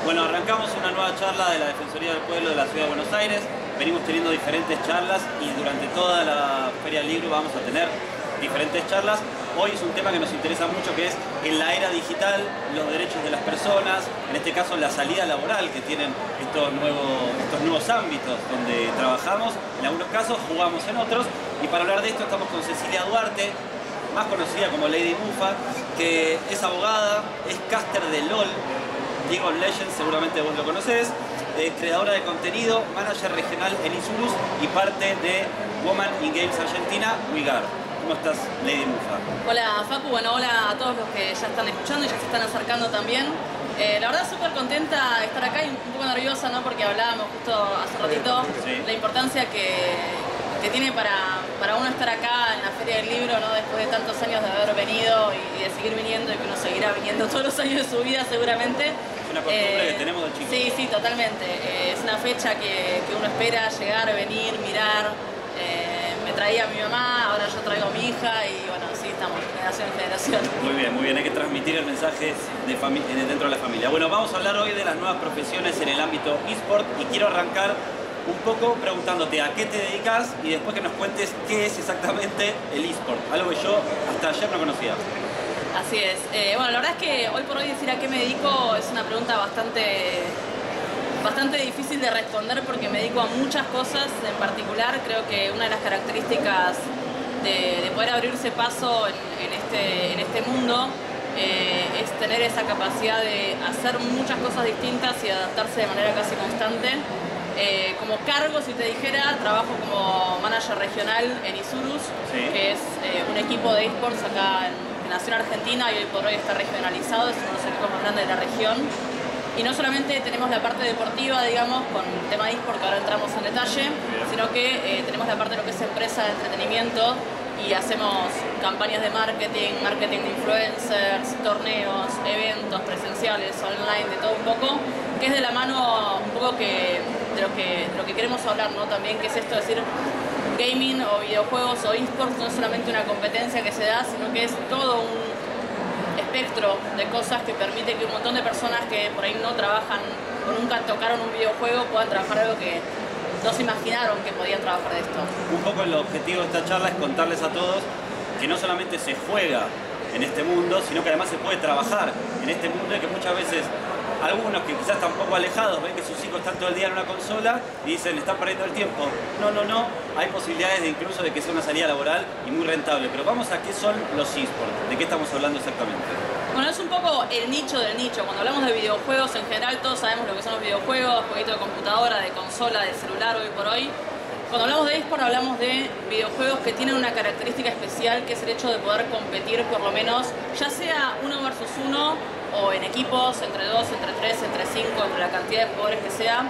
Bueno, arrancamos una nueva charla de la Defensoría del Pueblo de la Ciudad de Buenos Aires. Venimos teniendo diferentes charlas y durante toda la Feria del Libro vamos a tener diferentes charlas. Hoy es un tema que nos interesa mucho, que es en la era digital, los derechos de las personas, en este caso la salida laboral que tienen estos nuevos ámbitos donde trabajamos, en algunos casos jugamos en otros. Y para hablar de esto estamos con Cecilia Duarte, más conocida como Lady Mufa, que es abogada, es caster de LOL, League of Legends, seguramente vos lo conocés, creadora de contenido, manager regional en Isurus y parte de Woman in Games Argentina, WeGar. ¿Cómo estás, Lady Mufa? Hola, Facu. Bueno, hola a todos los que ya están escuchando y ya se están acercando también. La verdad, súper contenta de estar acá y un poco nerviosa, ¿no? Porque hablábamos justo hace ratito la importancia que tiene para uno estar acá en la Feria del Libro, ¿no? Después de tantos años de haber venido y de seguir viniendo y que uno seguirá viniendo todos los años de su vida seguramente. Es una costumbre que tenemos de chicos. Sí, sí, totalmente. Es una fecha que uno espera llegar, venir, mirar. Me traía a mi mamá, ahora yo traigo a mi hija y bueno, sí, estamos generación en generación. Muy bien, hay que transmitir el mensaje dentro de la familia. Bueno, vamos a hablar hoy de las nuevas profesiones en el ámbito eSport y quiero arrancar un poco preguntándote a qué te dedicas y después que nos cuentes qué es exactamente el eSport, algo que yo hasta ayer no conocía. Así es. Bueno, la verdad es que hoy por hoy decir a qué me dedico es una pregunta bastante difícil de responder porque me dedico a muchas cosas. En particular, creo que una de las características de poder abrirse paso en este mundo es tener esa capacidad de hacer muchas cosas distintas y adaptarse de manera casi constante. Como cargo, si te dijera, trabajo como manager regional en Isurus, que es un equipo de eSports acá que nació en Argentina y hoy por hoy está regionalizado, es uno de los equipos más grandes de la región. Y no solamente tenemos la parte deportiva, digamos, con el tema de eSport, que ahora entramos en detalle, sino que tenemos la parte de lo que es empresa de entretenimiento y hacemos campañas de marketing de influencers, torneos, eventos presenciales, online, de todo un poco, que es de la mano un poco de lo que queremos hablar, ¿no? También, que es esto de decir gaming o videojuegos o eSports no es solamente una competencia que se da, sino que es todo un espectro de cosas que permite que un montón de personas que por ahí no trabajan o nunca tocaron un videojuego puedan trabajar algo que no se imaginaron que podían trabajar de esto. Un poco el objetivo de esta charla es contarles a todos que no solamente se juega en este mundo, sino que además se puede trabajar en este mundo y que muchas veces algunos que quizás están un poco alejados ven que sus hijos están todo el día en una consola y dicen, están perdiendo el tiempo. No, hay posibilidades de incluso de que sea una salida laboral y muy rentable. Pero vamos a qué son los eSports, de qué estamos hablando exactamente. Bueno, es un poco el nicho del nicho. Cuando hablamos de videojuegos en general todos sabemos lo que son los videojuegos, jueguitos de computadora, de consola, de celular hoy por hoy. Cuando hablamos de eSport hablamos de videojuegos que tienen una característica especial, que es el hecho de poder competir por lo menos, ya sea 1 versus 1 o en equipos, entre 2, entre 3, entre 5, entre la cantidad de jugadores que sea.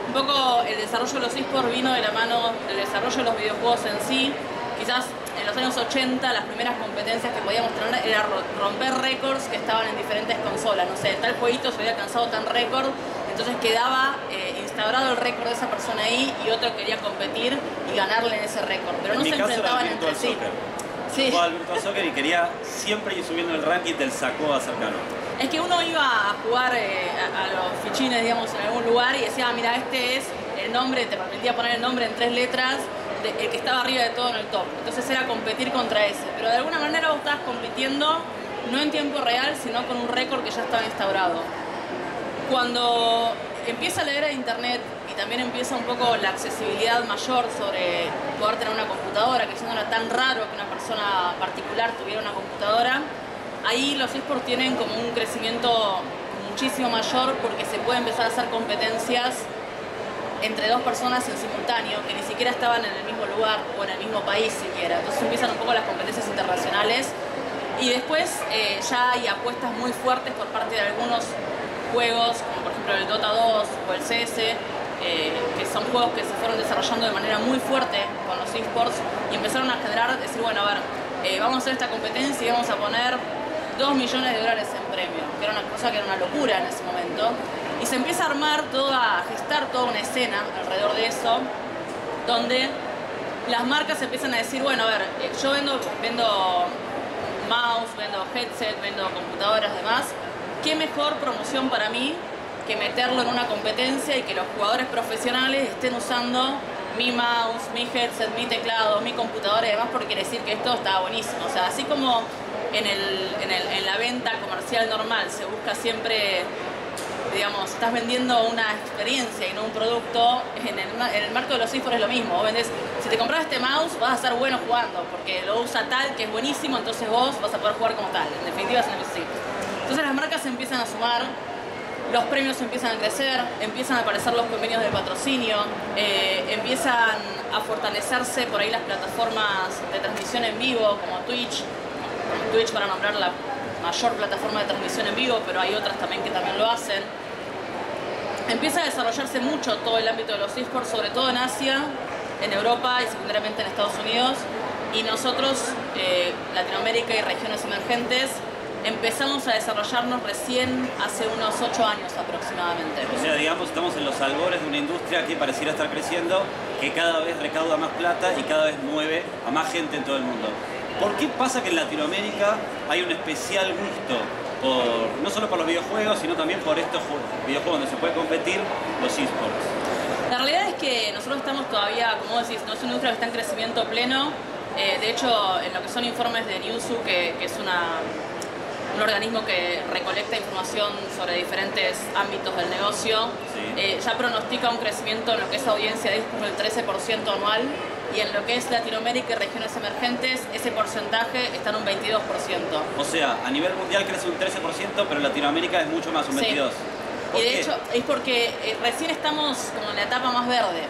Un poco el desarrollo de los eSports vino de la mano del desarrollo de los videojuegos en sí. Quizás en los años 80 las primeras competencias que podíamos tener era romper récords que estaban en diferentes consolas. No sé, tal jueguito se había alcanzado tan récord, entonces quedaba instaurado el récord de esa persona ahí y otro quería competir y ganarle en ese récord. Pero no se enfrentaban entre sí. Yo jugaba al Virtual Soccer y quería siempre ir subiendo el ranking del SACOA cercano. Es que uno iba a jugar a los fichines, digamos, en algún lugar y decía, mira, este es el nombre, te permitía poner el nombre en 3 letras, el que estaba arriba de todo en el top. Entonces era competir contra ese. Pero de alguna manera vos estabas compitiendo, no en tiempo real, sino con un récord que ya estaba instaurado. Cuando empieza la era de internet y también empieza un poco la accesibilidad mayor sobre poder tener una computadora, que ya no era tan raro que una persona particular tuviera una computadora, ahí los eSports tienen como un crecimiento muchísimo mayor porque se puede empezar a hacer competencias entre 2 personas en simultáneo que ni siquiera estaban en el mismo lugar o en el mismo país siquiera. Entonces empiezan un poco las competencias internacionales y después ya hay apuestas muy fuertes por parte de algunos juegos, como por ejemplo el Dota 2 o el CS, que son juegos que se fueron desarrollando de manera muy fuerte con los eSports y empezaron a generar, decir, bueno, a ver, vamos a hacer esta competencia y vamos a poner $2 millones en premio, que era una cosa que era una locura en ese momento. Y se empieza a armar a gestar toda una escena alrededor de eso, donde las marcas empiezan a decir, bueno, a ver, yo vendo mouse, vendo headset, vendo computadoras, demás, ¿qué mejor promoción para mí que meterlo en una competencia y que los jugadores profesionales estén usando mi mouse, mi headset, mi teclado, mi computadora y demás, porque quiere decir que esto está buenísimo. O sea, así como en la venta comercial normal se busca siempre, digamos, estás vendiendo una experiencia y no un producto, en el marco de los eSports es lo mismo. Vos vendés, si te compras este mouse vas a ser bueno jugando, porque lo usa tal que es buenísimo, entonces vos vas a poder jugar como tal. En definitiva es así. Entonces las marcas se empiezan a sumar, los premios empiezan a crecer, empiezan a aparecer los convenios de patrocinio, empiezan a fortalecerse por ahí las plataformas de transmisión en vivo, como Twitch para nombrar la mayor plataforma de transmisión en vivo, pero hay otras también que también lo hacen. Empieza a desarrollarse mucho todo el ámbito de los eSports, sobre todo en Asia, en Europa y secundariamente en Estados Unidos. Y nosotros, Latinoamérica y regiones emergentes, empezamos a desarrollarnos recién hace unos 8 años aproximadamente. O sea, digamos, estamos en los albores de una industria que pareciera estar creciendo, que cada vez recauda más plata y cada vez mueve a más gente en todo el mundo. ¿Por qué pasa que en Latinoamérica hay un especial gusto no solo por los videojuegos, sino también por estos videojuegos donde se puede competir, los eSports? La realidad es que nosotros estamos todavía, como decís, no es una industria que está en crecimiento pleno. De hecho, en lo que son informes de Newzoo, que es un organismo que recolecta información sobre diferentes ámbitos del negocio, sí, ya pronostica un crecimiento en lo que es audiencia de eSports del 13% anual, y en lo que es Latinoamérica y regiones emergentes ese porcentaje está en un 22%. O sea, a nivel mundial crece un 13%, pero en Latinoamérica es mucho más, un 22%. Sí. Y de hecho es porque recién estamos como en la etapa más verde.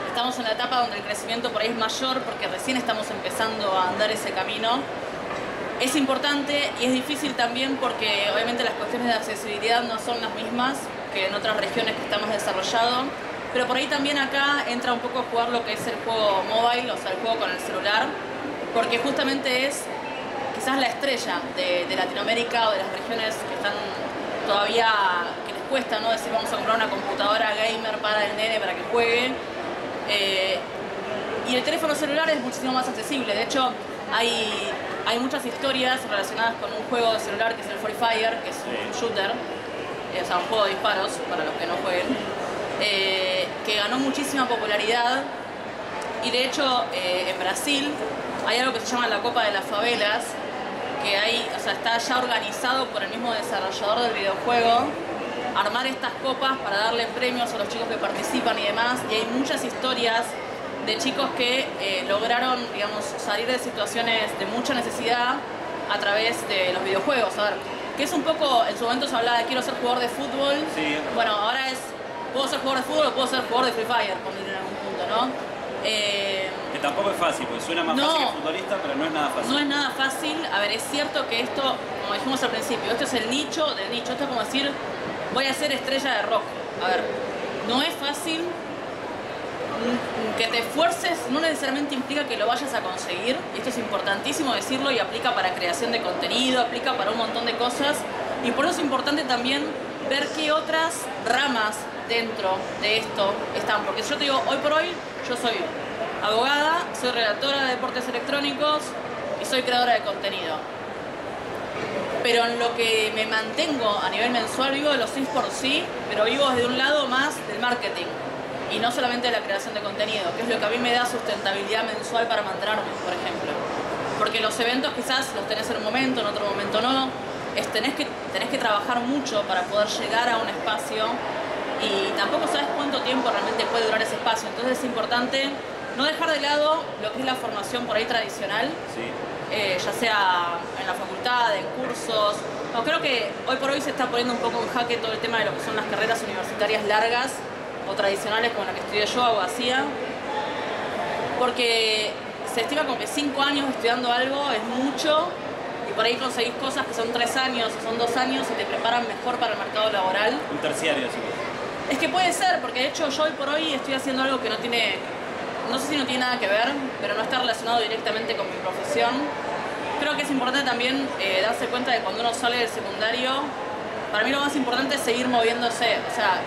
Estamos en la etapa donde el crecimiento por ahí es mayor, porque recién estamos empezando a andar ese camino. Es importante y es difícil también porque obviamente las cuestiones de accesibilidad no son las mismas que en otras regiones que estamos desarrollando, pero por ahí también acá entra un poco a jugar lo que es el juego mobile, o sea, el juego con el celular, porque justamente es quizás la estrella de Latinoamérica o de las regiones que están todavía, que les cuesta, ¿no? Decir, vamos a comprar una computadora gamer para el nene para que juegue. Y el teléfono celular es muchísimo más accesible. De hecho, hay muchas historias relacionadas con un juego de celular que es el Free Fire, que es un shooter, o sea, un juego de disparos para los que no jueguen, que ganó muchísima popularidad. Y de hecho, en Brasil hay algo que se llama la Copa de las Favelas, que o sea, está ya organizado por el mismo desarrollador del videojuego, armar estas copas para darle premios a los chicos que participan y demás. Y hay muchas historias de chicos que lograron, digamos, salir de situaciones de mucha necesidad a través de los videojuegos. A ver, que es un poco, en su momento se hablaba de quiero ser jugador de fútbol. Sí. Bueno, ahora es, puedo ser jugador de fútbol o puedo ser jugador de Free Fire, en algún punto, ¿no? Que tampoco es fácil, porque suena más fácil que futbolista, pero no es nada fácil. No es nada fácil. A ver, es cierto que esto, como dijimos al principio, esto es el nicho del nicho. Esto es como decir, voy a ser estrella de rock. A ver, no es fácil. Que te esfuerces no necesariamente implica que lo vayas a conseguir. Esto es importantísimo decirlo y aplica para creación de contenido, aplica para un montón de cosas. Y por eso es importante también ver qué otras ramas dentro de esto están. Porque yo te digo, hoy por hoy, yo soy abogada, soy redactora de deportes electrónicos y soy creadora de contenido. Pero en lo que me mantengo a nivel mensual, vivo de los eSports sí, pero vivo desde un lado más del marketing. Y no solamente de la creación de contenido, que es lo que a mí me da sustentabilidad mensual para mantenerme, por ejemplo. Porque los eventos quizás los tenés en un momento, en otro momento no. Tenés que trabajar mucho para poder llegar a un espacio y tampoco sabes cuánto tiempo realmente puede durar ese espacio. Entonces es importante no dejar de lado lo que es la formación por ahí tradicional, sí, ya sea en la facultad, en cursos. No, creo que hoy por hoy se está poniendo un poco en jaque todo el tema de lo que son las carreras universitarias largas o tradicionales como la que estudié yo, abogacía, porque se estima como que 5 años estudiando algo es mucho y por ahí conseguís cosas que son 3 años o son 2 años y te preparan mejor para el mercado laboral. Un terciario, sí. Es que puede ser, porque de hecho yo hoy por hoy estoy haciendo algo que no tiene, no sé si no tiene nada que ver, pero no está relacionado directamente con mi profesión. Creo que es importante también darse cuenta de cuando uno sale del secundario. Para mí lo más importante es seguir moviéndose. O sea,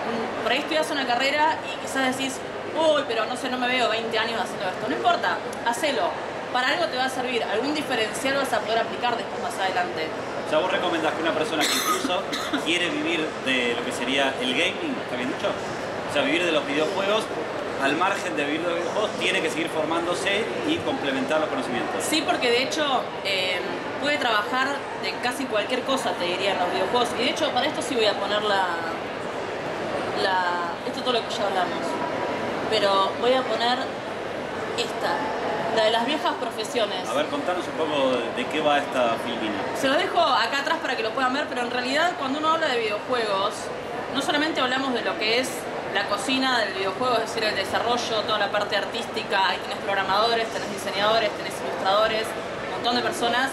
por ahí estudias una carrera y quizás decís, uy, pero no sé, no me veo 20 años haciendo esto. No importa, hacelo. Para algo te va a servir. Algún diferencial vas a poder aplicar después más adelante. O sea, vos recomendás que una persona que incluso quiere vivir de lo que sería el gaming, ¿está bien dicho? O sea, vivir de los videojuegos, al margen de vivir de los videojuegos, tiene que seguir formándose y complementar los conocimientos. Sí, porque de hecho puede trabajar de casi cualquier cosa, te diría, en los videojuegos. Y de hecho, para esto sí voy a poner esto es todo lo que ya hablamos. Pero voy a poner esta, la de las viejas profesiones. A ver, contanos un poco de qué va esta filmina. Se lo dejo acá atrás para que lo puedan ver, pero en realidad cuando uno habla de videojuegos, no solamente hablamos de lo que es la cocina del videojuego, es decir, el desarrollo, toda la parte artística, ahí tenés programadores, tenés diseñadores, tenés ilustradores, un montón de personas.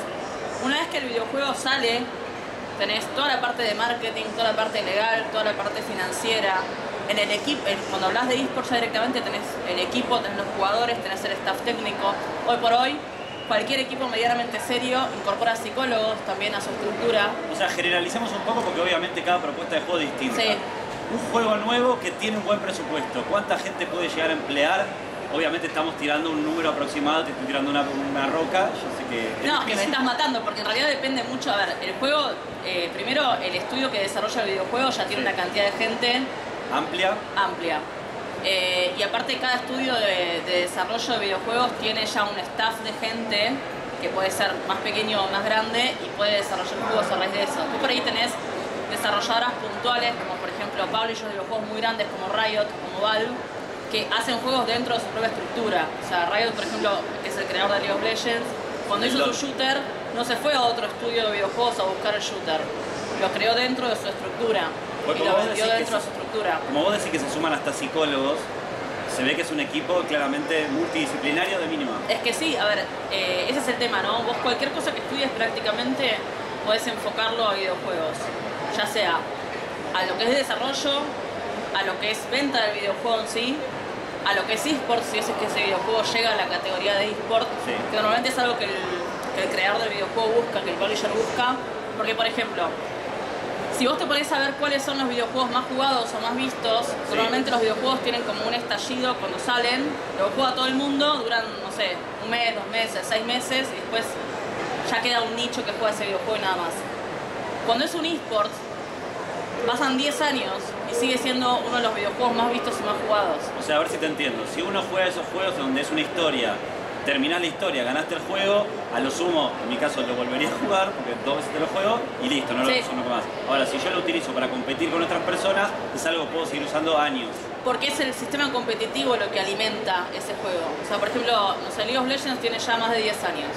Una vez que el videojuego sale, tenés toda la parte de marketing, toda la parte legal, toda la parte financiera. En el equipo, cuando hablas de eSports ya directamente tenés el equipo, tenés los jugadores, tenés el staff técnico. Hoy por hoy, cualquier equipo medianamente serio incorpora psicólogos también a su estructura. O sea, generalicemos un poco porque obviamente cada propuesta de juego es distinta. Sí. Un juego nuevo que tiene un buen presupuesto, ¿cuánta gente puede llegar a emplear? Obviamente estamos tirando un número aproximado, te estoy tirando una roca, yo sé que... No, que me estás matando, porque en realidad depende mucho. A ver, el juego, primero el estudio que desarrolla el videojuego ya tiene una cantidad de gente amplia. Y aparte cada estudio de desarrollo de videojuegos tiene ya un staff de gente que puede ser más pequeño o más grande y puede desarrollar juegos a raíz de eso. Tú por ahí tenés desarrolladoras puntuales, como por ejemplo publishers de videojuegos muy grandes como Riot, como Valve, que hacen juegos dentro de su propia estructura. O sea, Riot, por ejemplo, que es el creador de League of Legends, cuando hizo su shooter, no se fue a otro estudio de videojuegos a buscar el shooter. Lo creó dentro de su estructura y lo vendió dentro de su estructura. Como vos decís que se suman hasta psicólogos, se ve que es un equipo claramente multidisciplinario de mínima. Es que sí, a ver, ese es el tema, ¿no? Vos cualquier cosa que estudies prácticamente podés enfocarlo a videojuegos. Ya sea a lo que es desarrollo, a lo que es venta del videojuego en sí, a lo que es eSports, si es que ese videojuego llega a la categoría de eSports, sí, que normalmente es algo que el creador del videojuego busca, que el publisher busca, porque por ejemplo, si vos te pones a ver cuáles son los videojuegos más jugados o más vistos, sí, normalmente los videojuegos tienen como un estallido cuando salen, lo juega todo el mundo, duran, no sé, un mes, 2 meses, 6 meses, y después ya queda un nicho que juega ese videojuego y nada más. Cuando es un eSports, pasan 10 años y sigue siendo uno de los videojuegos más vistos y más jugados. O sea, a ver si te entiendo. Si uno juega esos juegos donde es una historia, terminás la historia, ganaste el juego, a lo sumo, en mi caso lo volvería a jugar, porque 2 veces te lo juego y listo, no lo uso nunca más. Ahora, si yo lo utilizo para competir con otras personas, es algo que puedo seguir usando años. Porque es el sistema competitivo lo que alimenta ese juego. O sea, por ejemplo, no sé, League of Legends tiene ya más de 10 años.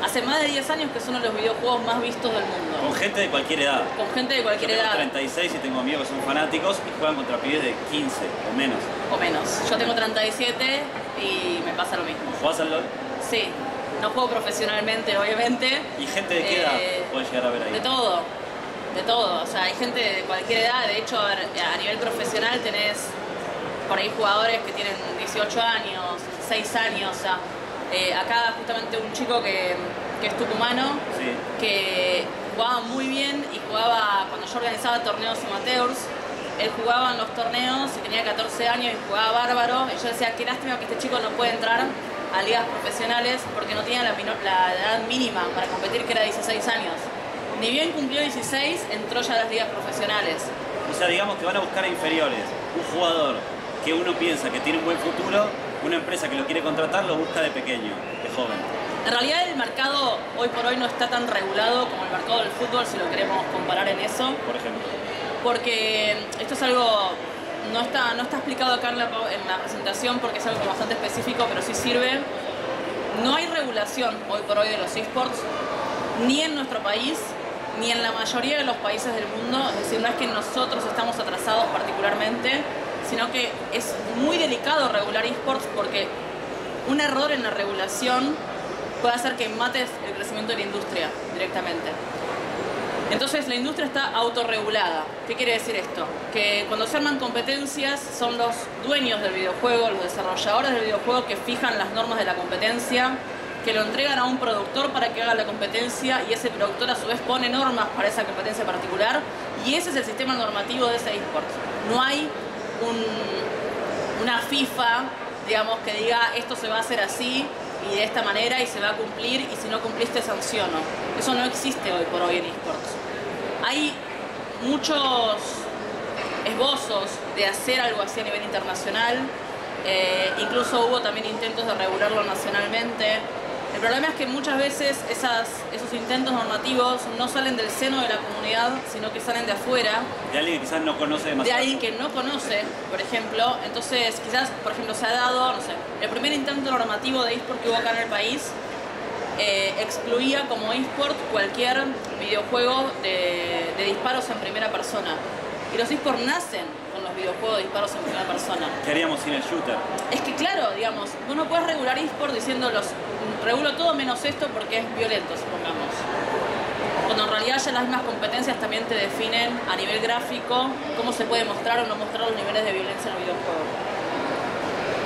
Hace más de 10 años que es uno de los videojuegos más vistos del mundo. Con gente de cualquier edad. Con gente de cualquier edad. Yo tengo 36 y tengo amigos que son fanáticos y juegan contra pibes de 15 o menos. O menos. Yo tengo 37 y me pasa lo mismo. ¿Jugás al LoL? Sí. No juego profesionalmente, obviamente. ¿Y gente de qué edad puedes llegar a ver ahí? De todo. De todo. O sea, hay gente de cualquier edad. De hecho, a nivel profesional tenés por ahí jugadores que tienen 18 años, 6 años. O sea, acá justamente un chico que es tucumano, sí, que jugaba muy bien y jugaba, cuando yo organizaba torneos amateurs, él jugaba en los torneos y tenía 14 años y jugaba bárbaro. Y yo decía, qué lástima que este chico no puede entrar a ligas profesionales porque no tenía la edad mínima para competir, que era 16 años. Ni bien cumplió 16, entró ya a las ligas profesionales. O sea, digamos que van a buscar a inferiores. Un jugador que uno piensa que tiene un buen futuro, una empresa que lo quiere contratar lo busca de pequeño, de joven. En realidad el mercado hoy por hoy no está tan regulado como el mercado del fútbol, si lo queremos comparar en eso. Por ejemplo. Porque esto es algo, no está explicado acá en la presentación porque es algo bastante específico, pero sí sirve. No hay regulación hoy por hoy de los eSports, ni en nuestro país, ni en la mayoría de los países del mundo. Es decir, no es que nosotros estamos atrasados particularmente, sino que es muy delicado regular eSports porque un error en la regulación puede hacer que mates el crecimiento de la industria directamente. Entonces la industria está autorregulada. ¿Qué quiere decir esto? Que cuando se arman competencias son los dueños del videojuego, los desarrolladores del videojuego que fijan las normas de la competencia, que lo entregan a un productor para que haga la competencia y ese productor a su vez pone normas para esa competencia particular y ese es el sistema normativo de ese eSport. No hay una FIFA, digamos, que diga esto se va a hacer así y de esta manera y se va a cumplir y si no cumpliste sanciono. Eso no existe hoy por hoy en eSports. Hay muchos esbozos de hacer algo así a nivel internacional, incluso hubo también intentos de regularlo nacionalmente. El problema es que muchas veces esos intentos normativos no salen del seno de la comunidad, sino que salen de afuera. De alguien que quizás no conoce demasiado. De alguien que no conoce, por ejemplo. Entonces, quizás, por ejemplo, se ha dado, no sé, el primer intento normativo de eSport que hubo acá en el país excluía como eSport cualquier videojuego de disparos en primera persona. Y los eSports nacen con los videojuegos de disparos en primera persona. ¿Qué haríamos sin el shooter? Es que claro, digamos, vos no puedes regular eSport diciendo regulo todo menos esto porque es violento, supongamos. Cuando en realidad ya las mismas competencias también te definen a nivel gráfico cómo se puede mostrar o no mostrar los niveles de violencia en el videojuego.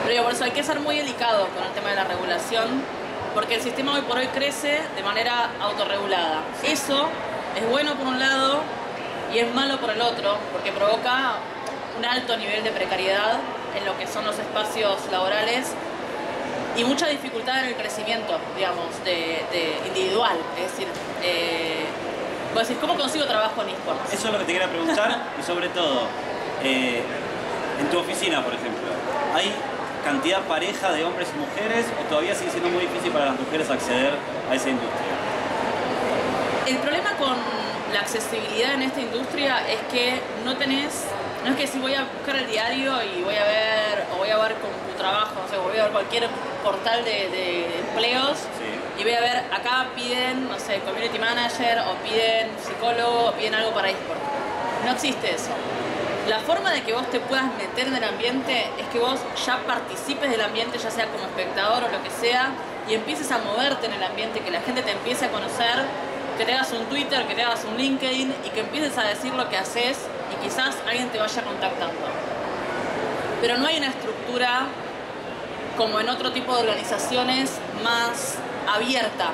Pero digo, por eso hay que ser muy delicado con el tema de la regulación, porque el sistema hoy por hoy crece de manera autorregulada. Eso es bueno por un lado y es malo por el otro, porque provoca un alto nivel de precariedad en lo que son los espacios laborales y mucha dificultad en el crecimiento, digamos, de individual. Es decir, vos decís, ¿cómo consigo trabajo en eSports? Eso es lo que te quería preguntar y sobre todo, en tu oficina, por ejemplo, ¿hay cantidad pareja de hombres y mujeres o todavía sigue siendo muy difícil para las mujeres acceder a esa industria? El problema con la accesibilidad en esta industria es que no es que si voy a buscar el diario y voy a ver, o voy a ver con tu trabajo, o sea, voy a ver cualquier portal de empleos, sí, y voy a ver, acá piden, no sé, community manager, o piden psicólogo, o piden algo para eSport. No existe eso. La forma de que vos te puedas meter en el ambiente es que vos ya participes del ambiente, ya sea como espectador o lo que sea, y empieces a moverte en el ambiente, que la gente te empiece a conocer, que te hagas un Twitter, que te hagas un LinkedIn y que empieces a decir lo que haces y quizás alguien te vaya contactando. Pero no hay una estructura como en otro tipo de organizaciones más abierta.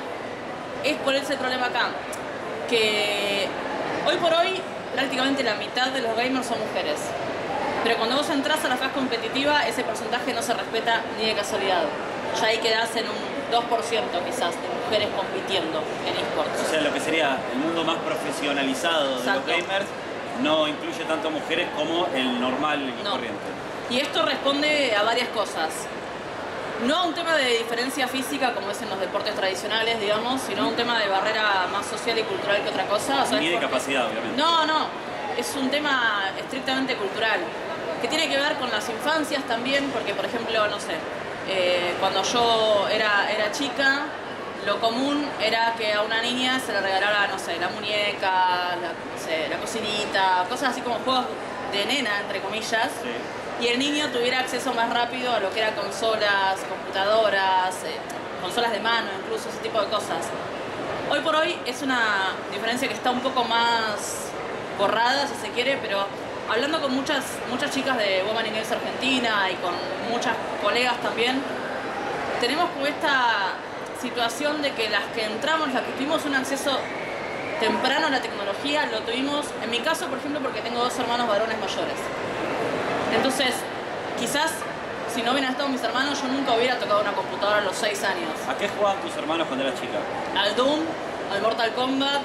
¿Cuál es el problema acá? Que hoy por hoy prácticamente la mitad de los gamers son mujeres. Pero cuando vos entras a la fase competitiva, ese porcentaje no se respeta ni de casualidad. Ya ahí quedás en un 2% quizás de mujeres compitiendo en eSports. O sea, lo que sería el mundo más profesionalizado. Exacto. De los gamers no incluye tanto mujeres como el normal y corriente. Y esto responde a varias cosas. No a un tema de diferencia física como es en los deportes tradicionales, digamos, sino a un tema de barrera más social y cultural que otra cosa. Ni de capacidad, obviamente. No, es un tema estrictamente cultural, que tiene que ver con las infancias también, porque por ejemplo, no sé, cuando yo era chica, lo común era que a una niña se le regalara, no sé, la muñeca, la cocinita, cosas así como juegos de nena, entre comillas. Sí. Y el niño tuviera acceso más rápido a lo que eran consolas, computadoras, consolas de mano, incluso ese tipo de cosas. Hoy por hoy es una diferencia que está un poco más borrada, si se quiere, pero hablando con muchas chicas de Women in Games Argentina y con muchas colegas también, tenemos como esta situación de que las que entramos, las que tuvimos un acceso temprano a la tecnología, lo tuvimos, en mi caso, por ejemplo, porque tengo 2 hermanos varones mayores. Entonces, quizás si no hubieran estado mis hermanos, yo nunca hubiera tocado una computadora a los 6 años. ¿A qué jugaban tus hermanos cuando eras chica? Al Doom, al Mortal Kombat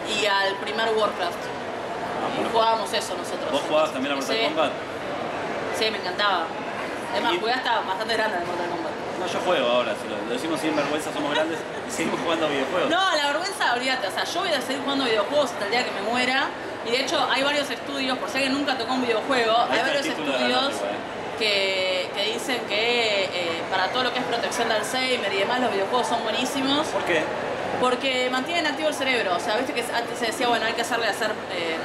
y al primer Warcraft. Y jugábamos eso nosotros. ¿Vos jugabas también a Mortal Kombat? Sí, me encantaba. Además, jugué hasta bastante grande al Mortal Kombat. No, yo juego ahora, si lo decimos sin vergüenza, somos grandes y seguimos jugando videojuegos. No, la vergüenza, olvídate, o sea, yo voy a seguir jugando videojuegos hasta el día que me muera. Y de hecho hay varios estudios, por si alguien nunca tocó un videojuego, hay varios estudios que dicen que para todo lo que es protección de Alzheimer y demás, los videojuegos son buenísimos. ¿Por qué? Porque mantienen activo el cerebro, o sea, viste que antes se decía, bueno, hay que hacer,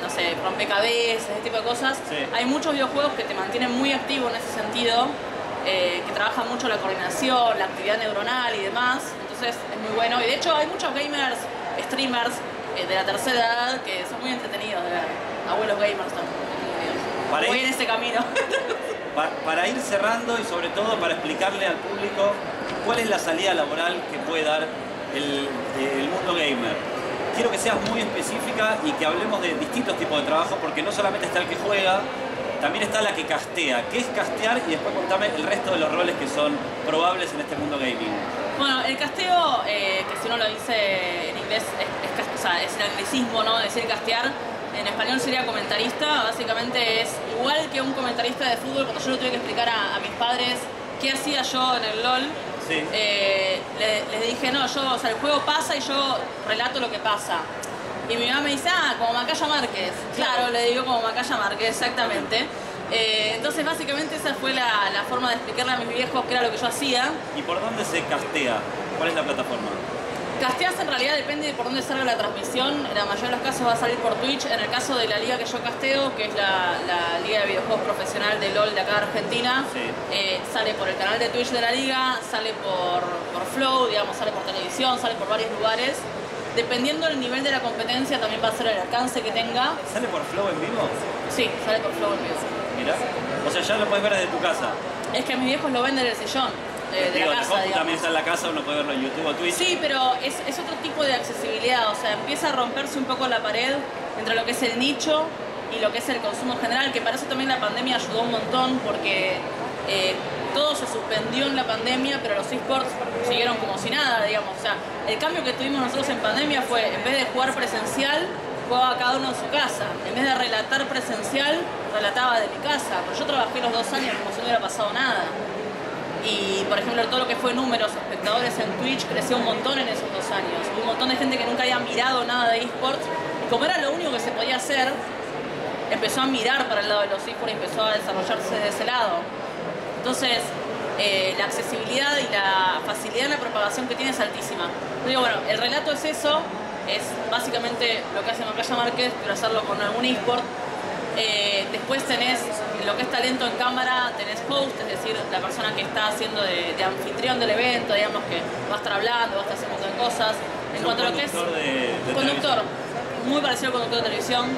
no sé, rompecabezas, ese tipo de cosas. Sí. Hay muchos videojuegos que te mantienen muy activo en ese sentido, que trabajan mucho la coordinación, la actividad neuronal y demás, entonces es muy bueno. Y de hecho hay muchos gamers, streamers de la tercera edad que son muy entretenidos de ver, abuelos gamers también. Voy en ese camino. Para ir cerrando y sobre todo para explicarle al público cuál es la salida laboral que puede dar el mundo gamer. Quiero que seas muy específica y que hablemos de distintos tipos de trabajo, porque no solamente está el que juega, también está la que castea. ¿Qué es castear? Y después contame el resto de los roles que son probables en este mundo gaming. Bueno, el casteo, que si uno lo dice en inglés, o sea, es el anglicismo, ¿no? Decir castear. En español sería comentarista. Básicamente es igual que un comentarista de fútbol. Cuando yo le tuve que explicar a mis padres qué hacía yo en el LOL, Sí. les dije, no, yo, o sea, el juego pasa y yo relato lo que pasa. Y mi mamá me dice, ah, como Macaya Márquez. Claro, le digo como Macaya Márquez, exactamente. Entonces, básicamente, esa fue la forma de explicarle a mis viejos qué era lo que yo hacía. ¿Y por dónde se castea? ¿Cuál es la plataforma? Casteas en realidad depende de por dónde salga la transmisión. En la mayoría de los casos va a salir por Twitch. En el caso de la liga que yo casteo, que es la Liga de Videojuegos Profesional de LOL de acá de Argentina, Sí. sale por el canal de Twitch de la liga, sale por Flow, digamos, sale por televisión, sale por varios lugares. Dependiendo del nivel de la competencia, también va a ser el alcance que tenga. ¿Sale por Flow en vivo? Sí, sale por Flow en vivo. Mirá. O sea, ya lo puedes ver desde tu casa. Es que mis viejos lo ven desde el sillón. De Digo, la la casa, compu digamos. también está en la casa, uno puede verlo en YouTube o Twitch. Sí, pero es otro tipo de accesibilidad, o sea, empieza a romperse un poco la pared entre lo que es el nicho y lo que es el consumo general, que para eso también la pandemia ayudó un montón, porque todo se suspendió en la pandemia, pero los esports siguieron como si nada, digamos. O sea, el cambio que tuvimos nosotros en pandemia fue, en vez de jugar presencial, jugaba cada uno en su casa. En vez de relatar presencial, relataba de mi casa. Pero yo trabajé los 2 años como si no hubiera pasado nada. Y, por ejemplo, todo lo que fue números, espectadores en Twitch, creció un montón en esos 2 años. Hubo un montón de gente que nunca había mirado nada de esports. Y como era lo único que se podía hacer, empezó a mirar para el lado de los esports y empezó a desarrollarse de ese lado. Entonces, la accesibilidad y la facilidad en la propagación que tiene es altísima. Yo digo, bueno, el relato es eso, es básicamente lo que hace Macaya Márquez, pero hacerlo con algún esport. Después tenés lo que es talento en cámara, tenés host, es decir, la persona que está haciendo de anfitrión del evento, digamos, que va a estar hablando, va a estar haciendo un montón de cosas. En cuanto a lo que es conductor, muy parecido al conductor de televisión.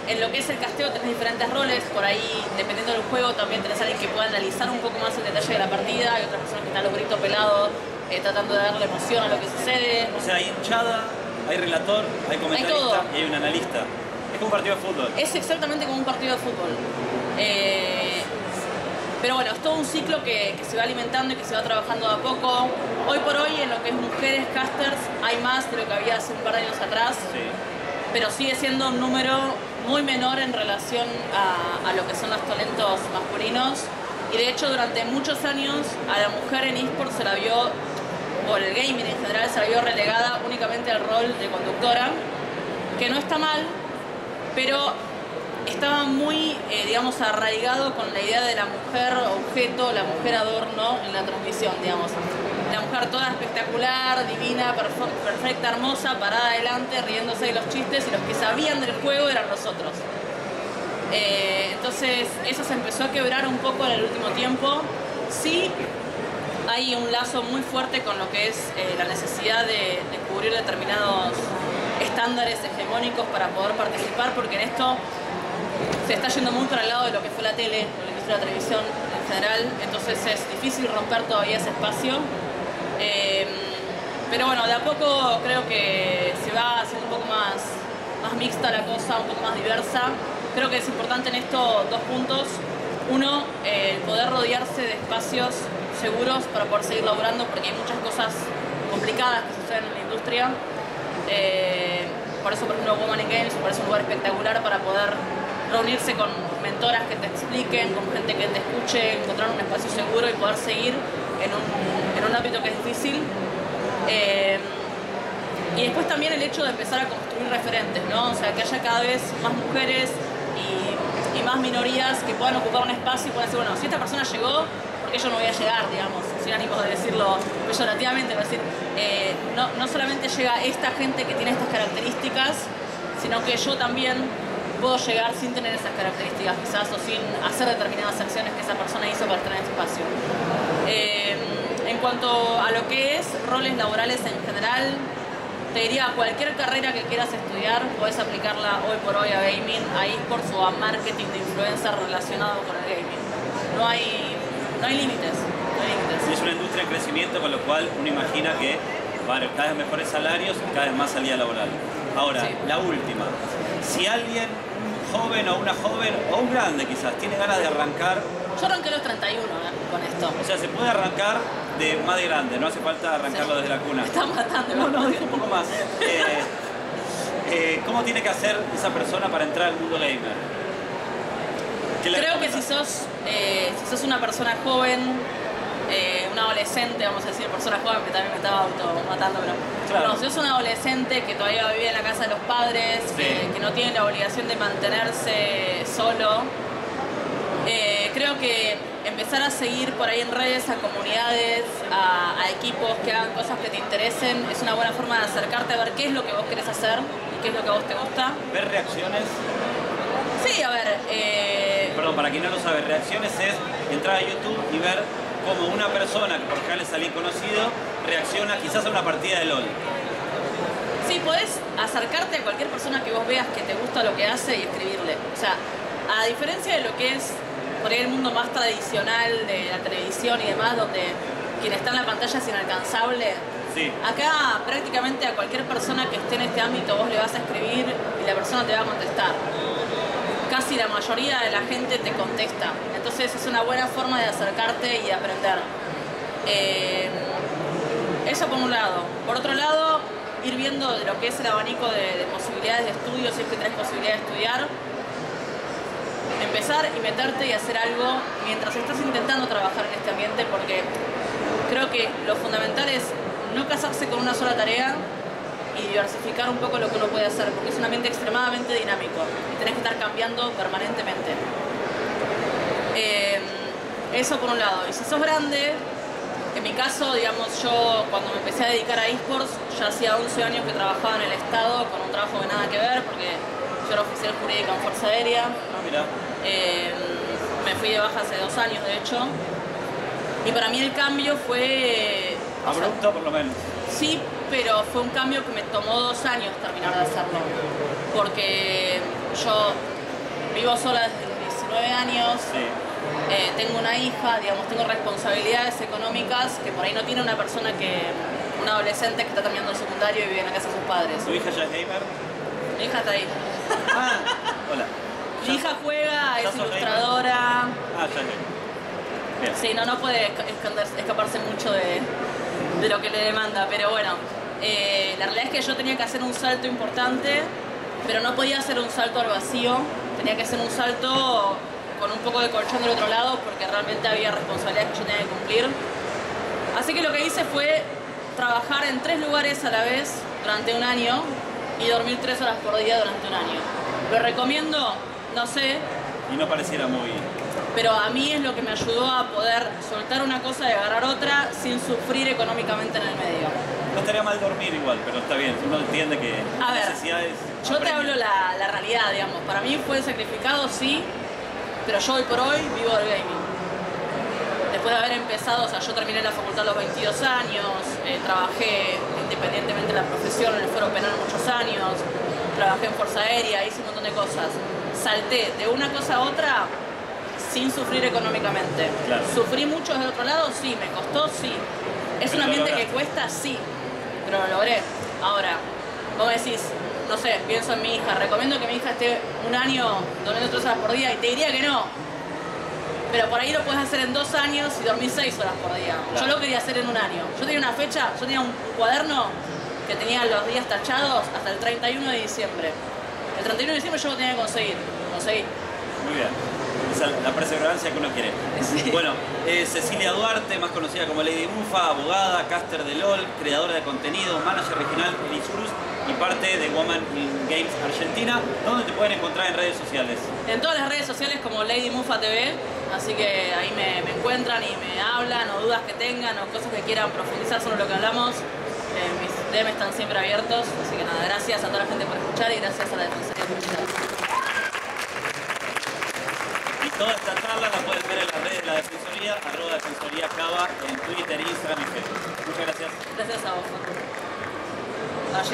En lo que es el casteo tenés diferentes roles, por ahí, dependiendo del juego, también tenés a alguien que pueda analizar un poco más el detalle de la partida, hay otras personas que están a los gritos pelados, tratando de darle emoción a lo que sucede. O sea, hay hinchada, hay relator, hay comentarista y hay un analista. Es como un partido de fútbol. Es exactamente como un partido de fútbol. Pero bueno, es todo un ciclo que se va alimentando y que se va trabajando de a poco. Hoy por hoy, en lo que es mujeres casters, hay más de lo que había hace un par de años atrás. Sí. Pero sigue siendo un número muy menor en relación a lo que son los talentos masculinos. Y de hecho, durante muchos años, a la mujer en eSports se la vio, o el gaming en general, se la vio relegada únicamente al rol de conductora, que no está mal, pero estaba muy, digamos, arraigado con la idea de la mujer objeto, la mujer adorno en la transmisión, digamos. La mujer toda espectacular, divina, perfecta, hermosa, parada adelante, riéndose de los chistes, y los que sabían del juego eran nosotros. Entonces eso se empezó a quebrar un poco en el último tiempo. Sí hay un lazo muy fuerte con lo que es la necesidad de cubrir determinados estándares hegemónicos para poder participar, porque en esto se está yendo muy para el lado de lo que fue la tele, lo que fue la televisión en general, entonces es difícil romper todavía ese espacio. Pero bueno, de a poco creo que se va haciendo un poco más mixta la cosa, un poco más diversa. Creo que es importante en esto 2 puntos. Uno, el poder rodearse de espacios seguros para poder seguir laburando, porque hay muchas cosas complicadas que suceden en la industria. Por eso, por ejemplo, Woman in Games me parece un lugar espectacular para poder reunirse con mentoras que te expliquen, con gente que te escuche, encontrar un espacio seguro y poder seguir en un ámbito que es difícil. Y después también el hecho de empezar a construir referentes, ¿no? O sea, que haya cada vez más mujeres y más minorías que puedan ocupar un espacio y puedan decir, bueno, si esta persona llegó, ¿por qué yo no voy a llegar, digamos? Sin ánimos de decirlo peyorativamente, pero decir, no solamente llega esta gente que tiene estas características, sino que yo también puedo llegar sin tener esas características quizás, o sin hacer determinadas acciones que esa persona hizo para estar en este espacio. En cuanto a lo que es roles laborales en general, te diría, cualquier carrera que quieras estudiar, puedes aplicarla hoy por hoy a gaming, a esports o a marketing de influencer relacionado con el gaming. No hay límites. Y es una industria en crecimiento, con lo cual uno imagina que va a haber cada vez mejores salarios y cada vez más salida laboral. Ahora, sí. La última. Si alguien, un joven o una joven o un grande quizás tiene ganas de arrancar? Yo arranqué a los 31 con esto. O sea, se puede arrancar de más de grande, no hace falta arrancarlo desde la cuna. Me están matando. No, digo un poco más. ¿Cómo tiene que hacer esa persona para entrar al mundo gamer? Creo que si sos una persona joven, un adolescente, vamos a decir persona joven, que también me estaba automatando, pero claro. No, si sos un adolescente que todavía vive en la casa de los padres, Sí. que no tiene la obligación de mantenerse solo, creo que empezar a seguir por ahí en redes a comunidades, a equipos que hagan cosas que te interesen, es una buena forma de acercarte a ver qué es lo que vos querés hacer y qué es lo que a vos te gusta. Ver reacciones. Sí, a ver... Perdón, para quien no lo sabe, reacciones es entrar a YouTube y ver cómo una persona, que por ejemplo es alguien conocido, reacciona quizás a una partida de LOL. Sí, podés acercarte a cualquier persona que vos veas que te gusta lo que hace y escribirle. O sea, a diferencia de lo que es por ahí el mundo más tradicional de la televisión y demás, donde quien está en la pantalla es inalcanzable, Sí. acá prácticamente a cualquier persona que esté en este ámbito vos le vas a escribir y la persona te va a contestar. Casi la mayoría de la gente te contesta. Entonces es una buena forma de acercarte y de aprender. Eso por un lado. Por otro lado, ir viendo de lo que es el abanico de posibilidades de estudio, si es que tenés posibilidad de estudiar. Empezar y meterte y hacer algo mientras estás intentando trabajar en este ambiente, porque creo que lo fundamental es no casarse con una sola tarea y diversificar un poco lo que uno puede hacer, porque es un ambiente extremadamente dinámico y tenés que estar cambiando permanentemente. Eso por un lado. Y si sos grande, en mi caso, digamos, yo cuando me empecé a dedicar a eSports, ya hacía 11 años que trabajaba en el Estado con un trabajo que nada que ver, porque yo era oficial jurídica en Fuerza Aérea. Ah, mira. Me fui de baja hace 2 años, de hecho. Y para mí el cambio fue... Abrupto, por lo menos. Sí, pero fue un cambio que me tomó 2 años terminar de hacerlo. Porque yo vivo sola desde los 19 años, Sí. tengo una hija, digamos, tengo responsabilidades económicas que por ahí no tiene una persona un adolescente que está terminando el secundario y vive en la casa de sus padres. ¿Tu hija ya es gamer? Mi hija está ahí. Ah, hola. Mi hija juega, ¿Ya es sos ilustradora. Ah, ya es gamer. Bien. Sí, no puede escaparse mucho de lo que le demanda, pero bueno, la realidad es que yo tenía que hacer un salto importante, pero no podía hacer un salto al vacío, tenía que hacer un salto con un poco de colchón del otro lado, porque realmente había responsabilidades que yo tenía que cumplir. Así que lo que hice fue trabajar en 3 lugares a la vez durante un año y dormir 3 horas por día durante un año. ¿Lo recomiendo? No sé. Y no pareciera muy... Pero a mí es lo que me ayudó a poder soltar una cosa y agarrar otra sin sufrir económicamente en el medio. No estaría mal dormir igual, pero está bien. Uno entiende que A ver, necesidades... Yo te apremian. hablo la realidad, digamos. Para mí fue sacrificado, sí, pero yo hoy por hoy vivo del gaming. Después de haber empezado, o sea, yo terminé la facultad a los 22 años, trabajé independientemente de la profesión en el Fuero Penal muchos años, trabajé en Fuerza Aérea, hice un montón de cosas. Salté de una cosa a otra sin sufrir económicamente. Claro. ¿Sufrí mucho del otro lado? Sí. ¿Me costó? Sí. ¿Es Pero un lo ambiente que lograste. cuesta? Sí. Pero lo logré. Ahora, vos me decís, no sé, pienso en mi hija, recomiendo que mi hija esté un año durmiendo 3 horas por día y te diría que no. Pero por ahí lo puedes hacer en 2 años y dormir 6 horas por día. Claro. Yo lo quería hacer en un año. Yo tenía una fecha, yo tenía un cuaderno que tenía los días tachados hasta el 31 de diciembre. El 31 de diciembre yo lo tenía que conseguir. Conseguí. Muy bien. Esa es la perseverancia que uno quiere. Sí. Bueno, Cecilia Duarte, más conocida como Lady Mufa, abogada, caster de LOL, creadora de contenido, manager regional en Isurus y parte de Woman in Games Argentina. ¿Dónde te pueden encontrar en redes sociales? En todas las redes sociales como Lady Mufa TV, así que ahí me encuentran y me hablan, o dudas que tengan, o cosas que quieran profundizar sobre lo que hablamos. Mis DM están siempre abiertos, así que nada, gracias a toda la gente por escuchar y gracias a la Defensoría de Justicia. Y toda esta charla la pueden ver en las redes de la Defensoría, @Defensoría Cava, en Twitter, Instagram y Facebook. Muchas gracias. Gracias a vos, Juan.